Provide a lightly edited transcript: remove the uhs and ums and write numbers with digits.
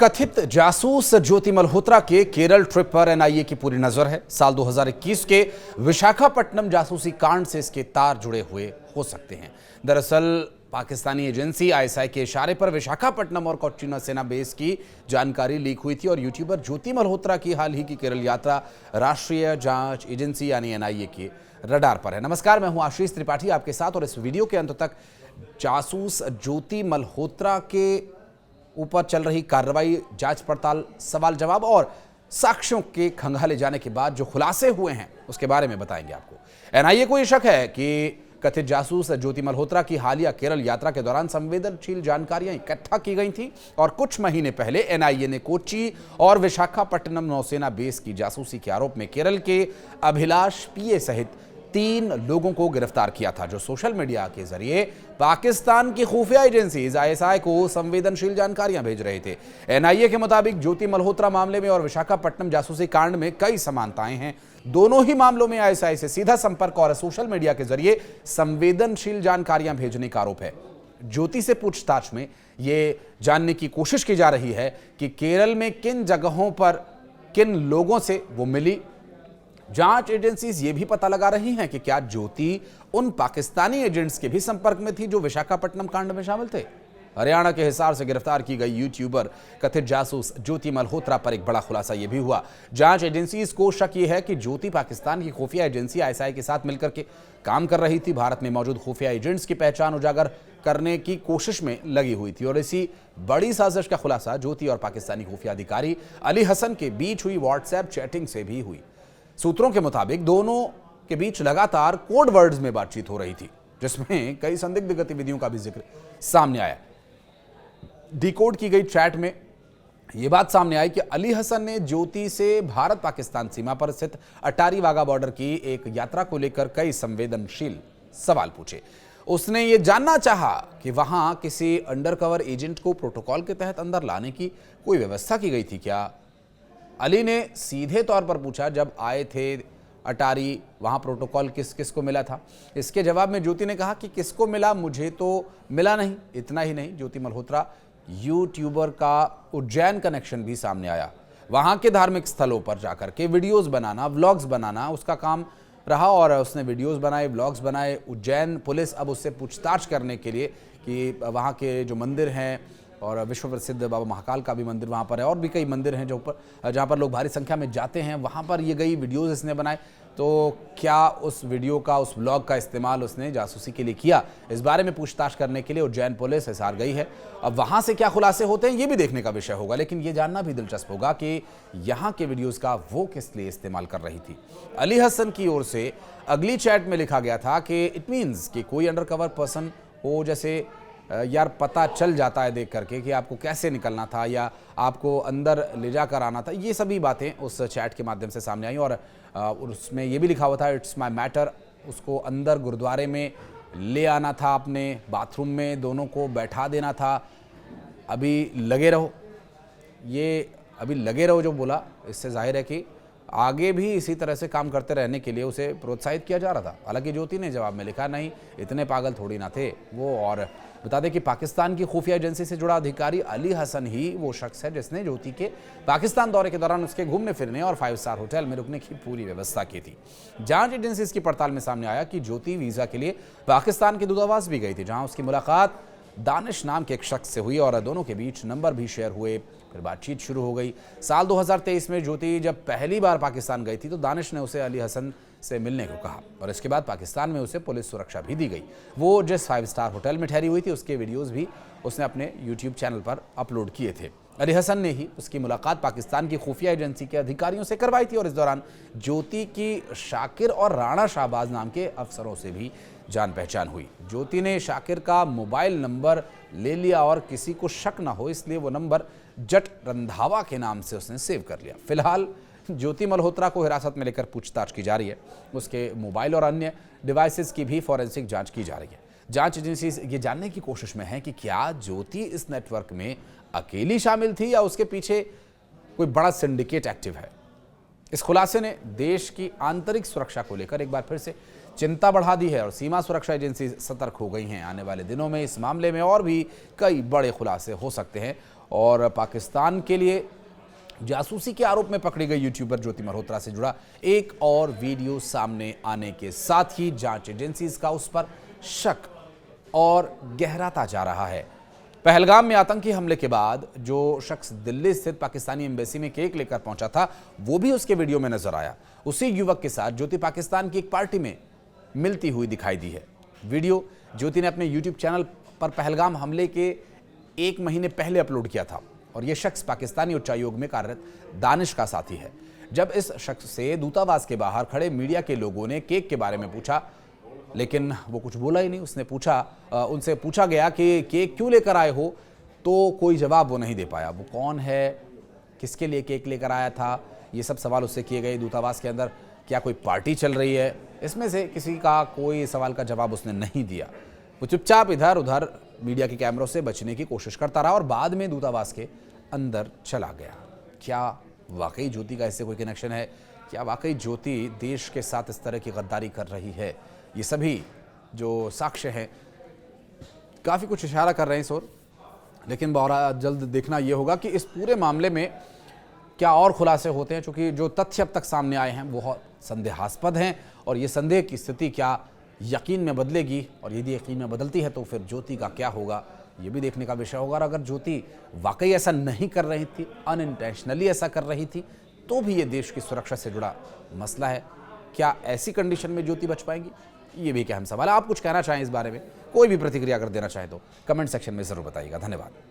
कथित जासूस ज्योति मल्होत्रा के केरल ट्रिप पर एनआईए की पूरी नजर है। साल 2021 के विशाखापट्टनम जासूसी कांड से इसके तार जुड़े हुए हो सकते हैं। दरअसल पाकिस्तानी एजेंसी आईएसआई के इशारे पर विशाखापट्टनम और कोच्चि सेना बेस की जानकारी लीक हुई थी और यूट्यूबर ज्योति मल्होत्रा की हाल ही की केरल यात्रा राष्ट्रीय जांच एजेंसी यानी एनआईए के रडार पर है। नमस्कार, मैं हूं आशीष त्रिपाठी आपके साथ और इस वीडियो के अंत तक जासूस ज्योति मल्होत्रा के ऊपर चल रही कार्रवाई, जांच पड़ताल, सवाल जवाब और साक्ष्यों के खंगाले जाने के बाद जो खुलासे हुए हैं उसके बारे में बताएंगे आपको। एनआईए को यह शक है कि कथित जासूस ज्योति मल्होत्रा की हालिया केरल यात्रा के दौरान संवेदनशील जानकारियां इकट्ठा की गई थी और कुछ महीने पहले एनआईए ने कोच्चि और विशाखापट्टनम नौसेना बेस की जासूसी के आरोप में केरल के अभिलाष पीए सहित 3 लोगों को गिरफ्तार किया था, जो सोशल मीडिया के जरिए पाकिस्तान की खुफिया एजेंसीज आईएसआई को संवेदनशील जानकारियां भेज रहे थे। एनआईए के मुताबिक ज्योति मल्होत्रा मामले में और विशाखापट्टनम जासूसी कांड में कई समानताएं हैं। दोनों ही मामलों में आईएसआई से सीधा संपर्क और सोशल मीडिया के जरिए संवेदनशील जानकारियां भेजने का आरोप है। ज्योति से पूछताछ में यह जानने की कोशिश की जा रही है कि केरल में किन जगहों पर किन लोगों से वो मिली। जांच एजेंसीज ये भी पता लगा रही हैं कि क्या ज्योति उन पाकिस्तानी एजेंट्स के भी संपर्क में थी जो विशाखापट्टनम कांड में शामिल थे। हरियाणा के हिसार से गिरफ्तार की गई यूट्यूबर कथित जासूस ज्योति मल्होत्रा पर एक बड़ा खुलासा यह भी हुआ। जांच एजेंसीज को शक यह है कि ज्योति पाकिस्तान की खुफिया एजेंसी आईएसआई के साथ मिलकर के काम कर रही थी, भारत में मौजूद खुफिया एजेंट्स की पहचान उजागर करने की कोशिश में लगी हुई थी और इसी बड़ी साजिश का खुलासा ज्योति और पाकिस्तानी खुफिया अधिकारी अली हसन के बीच हुई व्हाट्सएप चैटिंग से भी हुई। सूत्रों के मुताबिक दोनों के बीच लगातार कोड वर्ड्स में बातचीत हो रही थी, जिसमें कई संदिग्ध गतिविधियों का भी जिक्र सामने आया। डिकोड की गई चैट में यह बात सामने आई कि अली हसन ने ज्योति से भारत पाकिस्तान सीमा पर स्थित अटारी वाघा बॉर्डर की एक यात्रा को लेकर कई संवेदनशील सवाल पूछे। उसने ये जानना चाहा कि वहां किसी अंडरकवर एजेंट को प्रोटोकॉल के तहत अंदर लाने की कोई व्यवस्था की गई थी क्या। अली ने सीधे तौर पर पूछा, जब आए थे अटारी वहां प्रोटोकॉल किस किस को मिला था। इसके जवाब में ज्योति ने कहा कि किसको मिला, मुझे तो मिला नहीं। इतना ही नहीं, ज्योति मल्होत्रा यूट्यूबर का उज्जैन कनेक्शन भी सामने आया। वहां के धार्मिक स्थलों पर जाकर के वीडियोस बनाना, व्लॉग्स बनाना उसका काम रहा और उसने वीडियोस बनाए, व्लॉग्स बनाए। उज्जैन पुलिस अब उससे पूछताछ करने के लिए कि वहां के जो मंदिर हैं और विश्व प्रसिद्ध बाबा महाकाल का भी मंदिर वहाँ पर है और भी कई मंदिर हैं जहाँ पर लोग भारी संख्या में जाते हैं, वहाँ पर ये गई वीडियोज़ इसने बनाए। तो क्या उस वीडियो का, उस ब्लॉग का इस्तेमाल उसने जासूसी के लिए किया, इस बारे में पूछताछ करने के लिए उज्जैन पुलिस हिसार गई है। अब वहाँ से क्या खुलासे होते हैं ये भी देखने का विषय होगा, लेकिन ये जानना भी दिलचस्प होगा कि यहाँ के वीडियोज़ का वो किस लिए इस्तेमाल कर रही थी। अली हसन की ओर से अगली चैट में लिखा गया था कि इट मीन्स कि कोई अंडरकवर पर्सन हो, जैसे यार पता चल जाता है देख करके कि आपको कैसे निकलना था या आपको अंदर ले जाकर आना था। ये सभी बातें उस चैट के माध्यम से सामने आई और उसमें ये भी लिखा हुआ था, इट्स माय मैटर। उसको अंदर गुरुद्वारे में ले आना था, अपने बाथरूम में दोनों को बैठा देना था। अभी लगे रहो, ये अभी लगे रहो जो बोला, इससे जाहिर है कि आगे भी इसी तरह से काम करते रहने के लिए उसे प्रोत्साहित किया जा रहा था। हालांकि ज्योति ने जवाब में लिखा, नहीं इतने पागल थोड़ी ना थे वो। और बता दें कि पाकिस्तान की खुफिया एजेंसी से जुड़ा अधिकारी अली हसन ही वो शख्स है जिसने ज्योति के पाकिस्तान दौरे के दौरान उसके घूमने फिरने और 5 स्टार होटल में रुकने की पूरी व्यवस्था की थी। जांच एजेंसी की पड़ताल में सामने आया कि ज्योति वीजा के लिए पाकिस्तान के दूतावास भी गई थी, जहां उसकी मुलाकात दानिश नाम के एक शख्स से हुई और दोनों के बीच नंबर भी शेयर हुए। फिर बातचीत शुरू हो गई। साल 2023 में ज्योति जब पहली बार पाकिस्तान गई थी तो दानिश ने उसे अली हसन से मिलने को कहा और इसके बाद पाकिस्तान में उसे पुलिस सुरक्षा भी दी गई। वो जिस 5 स्टार होटल में ठहरी हुई थी उसके वीडियोस भी उसने अपने यूट्यूब चैनल पर अपलोड किए थे। अली हसन ने ही उसकी मुलाकात पाकिस्तान की खुफिया एजेंसी के अधिकारियों से करवाई थी और इस दौरान ज्योति की शाकिर और राणा शाहबाज नाम के अफसरों से भी जान पहचान हुई। ज्योति ने शाकिर का मोबाइल नंबर ले लिया और किसी को शक ना हो इसलिए वो नंबर जट रंधावा के नाम से उसने सेव कर लिया। फिलहाल ज्योति मल्होत्रा को हिरासत में लेकर पूछताछ की जा रही है। उसके मोबाइल और अन्य डिवाइसेस की भी फॉरेंसिक जांच की जा रही है। जांच एजेंसी ये जानने की कोशिश में है कि क्या ज्योति इस नेटवर्क में अकेली शामिल थी या उसके पीछे कोई बड़ा सिंडिकेट एक्टिव है। इस खुलासे ने देश की आंतरिक सुरक्षा को लेकर एक बार फिर से चिंता बढ़ा दी है और सीमा सुरक्षा एजेंसी सतर्क हो गई हैं। आने वाले दिनों में इस मामले में और भी कई बड़े खुलासे हो सकते हैं और पाकिस्तान के लिए जासूसी के आरोप में पकड़ी गई यूट्यूबर ज्योति मल्होत्रा से जुड़ा एक और वीडियो सामने आने के साथ ही जांच एजेंसीज का उस पर शक और गहराता जा रहा है। पहलगाम में आतंकी हमले के बाद जो शख्स दिल्ली स्थित पाकिस्तानी एम्बेसी में केक लेकर पहुंचा था, वो भी उसके वीडियो में नजर आया। उसी युवक के साथ ज्योति पाकिस्तान की एक पार्टी में मिलती हुई दिखाई दी है। वीडियो ज्योति ने अपने यूट्यूब चैनल पर पहलगाम हमले के 1 महीने पहले अपलोड किया था और यह शख्स पाकिस्तानी उच्चायोग में कार्यरत दानिश का साथी है। जब इस शख्स से दूतावास के बाहर खड़े मीडिया के लोगों ने केक के बारे में पूछा, लेकिन वो कुछ बोला ही नहीं। उनसे पूछा गया कि केक क्यों लेकर आए हो, तो कोई जवाब वो नहीं दे पाया। वो कौन है, किसके लिए केक लेकर आया था, ये सब सवाल उससे किए गए। दूतावास के अंदर क्या कोई पार्टी चल रही है, इसमें से किसी का कोई सवाल का जवाब उसने नहीं दिया। वो चुपचाप इधर उधर मीडिया के कैमरों से बचने की कोशिश करता रहा और बाद में दूतावास के अंदर चला गया। क्या वाकई ज्योति का इससे कोई कनेक्शन है? क्या वाकई ज्योति देश के साथ इस तरह की गद्दारी कर रही है? ये सभी जो साक्ष्य हैं काफ़ी कुछ इशारा कर रहे हैं इस ओर, लेकिन बहुत जल्द देखना ये होगा कि इस पूरे मामले में क्या और खुलासे होते हैं, क्योंकि जो तथ्य अब तक सामने आए हैं बहुत संदेहास्पद हैं और ये संदेह की स्थिति क्या यकीन में बदलेगी, और यदि यकीन में बदलती है तो फिर ज्योति का क्या होगा, ये भी देखने का विषय होगा। और अगर ज्योति वाकई ऐसा नहीं कर रही थी, अनइंटेंशनली ऐसा कर रही थी, तो भी ये देश की सुरक्षा से जुड़ा मसला है। क्या ऐसी कंडीशन में ज्योति बच पाएंगी, ये भी एक अहम सवाल है। आप कुछ कहना चाहें इस बारे में, कोई भी प्रतिक्रिया अगर देना चाहें तो कमेंट सेक्शन में ज़रूर बताइएगा। धन्यवाद।